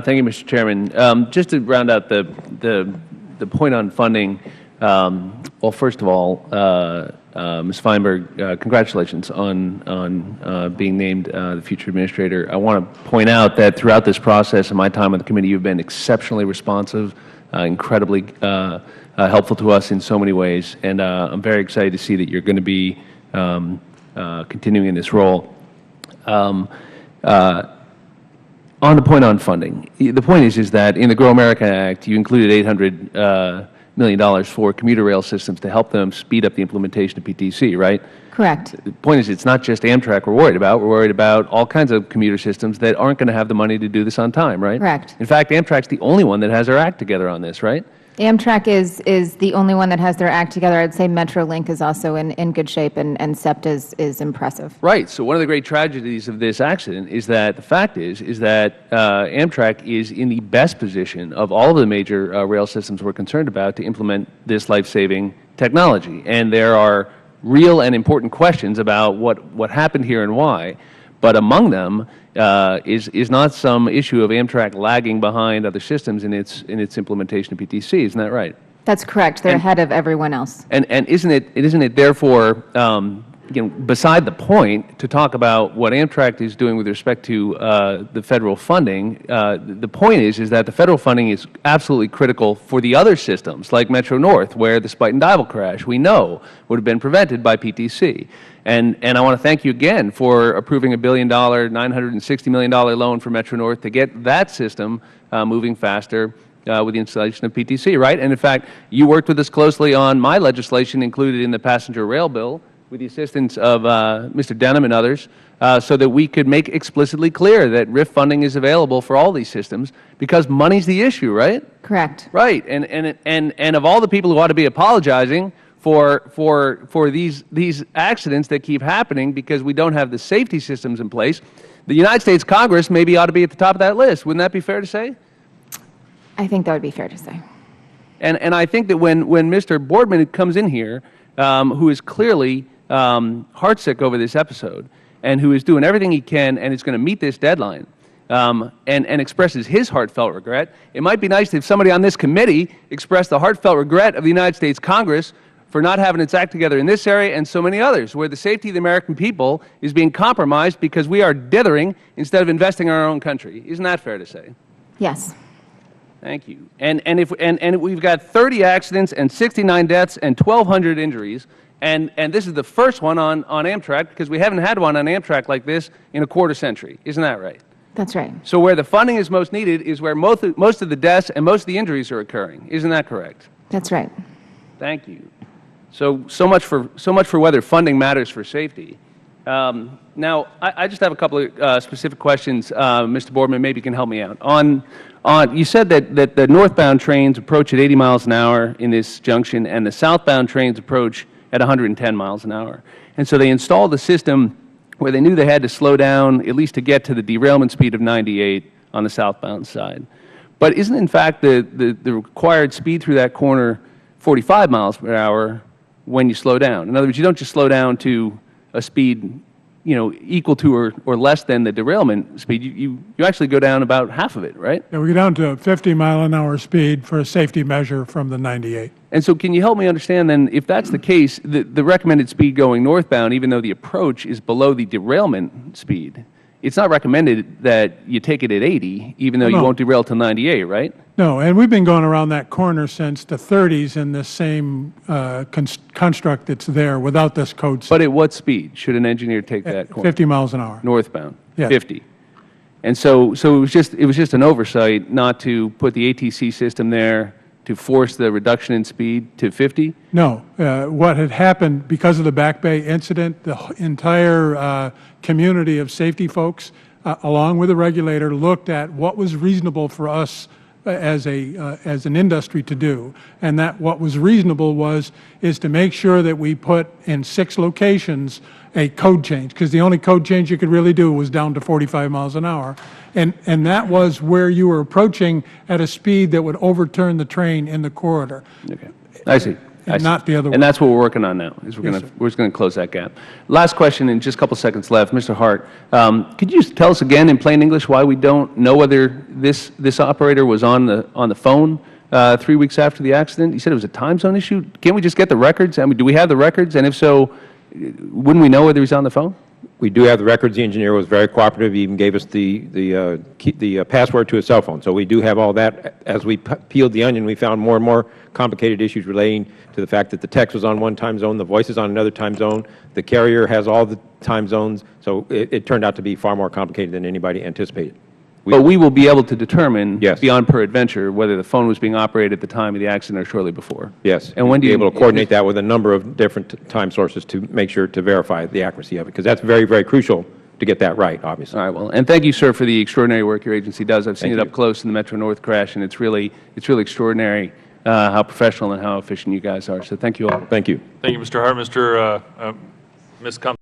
Thank you, Mr. Chairman. Just to round out the point on funding, well, first of all, Ms. Feinberg, congratulations on being named the future administrator. I want to point out that throughout this process and my time on the committee, you've been exceptionally responsive, incredibly helpful to us in so many ways, and I'm very excited to see that you're going to be continuing in this role. On the point on funding, the point is that in the Grow America Act, you included $800 million for commuter rail systems to help them speed up the implementation of PTC, right? Correct. The point is, it's not just Amtrak we're worried about. We're worried about all kinds of commuter systems that aren't going to have the money to do this on time, right? Correct. In fact, Amtrak's the only one that has their act together on this, right? Amtrak is the only one that has their act together. I'd say Metrolink is also in good shape, and SEPTA is impressive. Right. So one of the great tragedies of this accident is that the fact is that Amtrak is in the best position of all of the major rail systems we're concerned about to implement this life-saving technology. And there are real and important questions about what happened here and why. But among them is not some issue of Amtrak lagging behind other systems in its implementation of PTC. Isn't that right? That's correct. They're ahead of everyone else. And isn't it therefore beside the point to talk about what Amtrak is doing with respect to the federal funding? The point is that the federal funding is absolutely critical for the other systems like Metro North, where the Spuyten Duyvil crash we know would have been prevented by PTC. And I want to thank you again for approving a $1 billion, $960 million loan for Metro North to get that system moving faster with the installation of PTC, right? And in fact, you worked with us closely on my legislation included in the passenger rail bill with the assistance of Mr. Denham and others, so that we could make explicitly clear that RIF funding is available for all these systems because money's the issue, right? Correct. Right. And of all the people who ought to be apologizing for these accidents that keep happening because we don't have the safety systems in place, the United States Congress maybe ought to be at the top of that list. Wouldn't that be fair to say? I think that would be fair to say. And I think that when Mr. Boardman comes in here, who is clearly heartsick over this episode and who is doing everything he can and is going to meet this deadline and expresses his heartfelt regret, it might be nice if somebody on this committee expressed the heartfelt regret of the United States Congress for not having its act together in this area and so many others, where the safety of the American people is being compromised because we are dithering instead of investing in our own country. Isn't that fair to say? Yes. Thank you. And we've got 30 accidents and 69 deaths and 1,200 injuries, and this is the first one on Amtrak because we haven't had one on Amtrak like this in a quarter century. Isn't that right? That's right. So where the funding is most needed is where most of the deaths and most of the injuries are occurring. Isn't that correct? That's right. Thank you. So much for whether funding matters for safety. Now, I just have a couple of specific questions, Mr. Boardman. Maybe you can help me out. You said that the northbound trains approach at 80 miles an hour in this junction, and the southbound trains approach at 110 miles an hour. And so they installed a system where they knew they had to slow down at least to get to the derailment speed of 98 on the southbound side. But isn't, in fact, the required speed through that corner 45 miles per hour when you slow down? In other words, you don't just slow down to a speed equal to or less than the derailment speed. You actually go down about half of it, right? Yeah, we go down to a 50-mile-an-hour speed for a safety measure from the 98. And so can you help me understand then, if that's the case, the recommended speed going northbound, even though the approach is below the derailment speed, it's not recommended that you take it at 80, even though you won't derail till 98, right? No, and we've been going around that corner since the 30s in this same construct that's there without this code system. But at what speed should an engineer take that corner? 50 miles an hour. Northbound? Yes. 50. And so it was just an oversight not to put the ATC system there to force the reduction in speed to 50? No. What had happened because of the Back Bay incident, the entire community of safety folks, along with the regulator, looked at what was reasonable for us as an industry to do, and that what was reasonable is to make sure that we put in 6 locations a code change, because the only code change you could really do was down to 45 miles an hour, and that was where you were approaching at a speed that would overturn the train in the corridor. Okay, I see. and not the other way. And that's what we're working on now, is we're Yes, going to close that gap. Last question, in just a couple seconds left. Mr. Hart, could you just tell us again in plain English why we don't know whether this operator was on the phone 3 weeks after the accident? You said it was a time zone issue. Can't we just get the records? I mean, do we have the records? And if so, wouldn't we know whether he's on the phone? We do have the records. The engineer was very cooperative. He even gave us the password to his cell phone. So we do have all that. As we peeled the onion, we found more and more complicated issues relating to the fact that the text was on one time zone, the voice is on another time zone, the carrier has all the time zones. So it turned out to be far more complicated than anybody anticipated. But we will be able to determine, Yes. beyond peradventure, whether the phone was being operated at the time of the accident or shortly before. Yes. And when do be you able to coordinate that with a number of different time sources to make sure to verify the accuracy of it, because that's very, very crucial to get that right, obviously. All right. Well, and thank you, sir, for the extraordinary work your agency does. I've seen Thank it you. up close in the Metro North crash, and it's really extraordinary how professional and how efficient you guys are. So thank you all. Thank you. Thank you, Mr. Hart. Ms.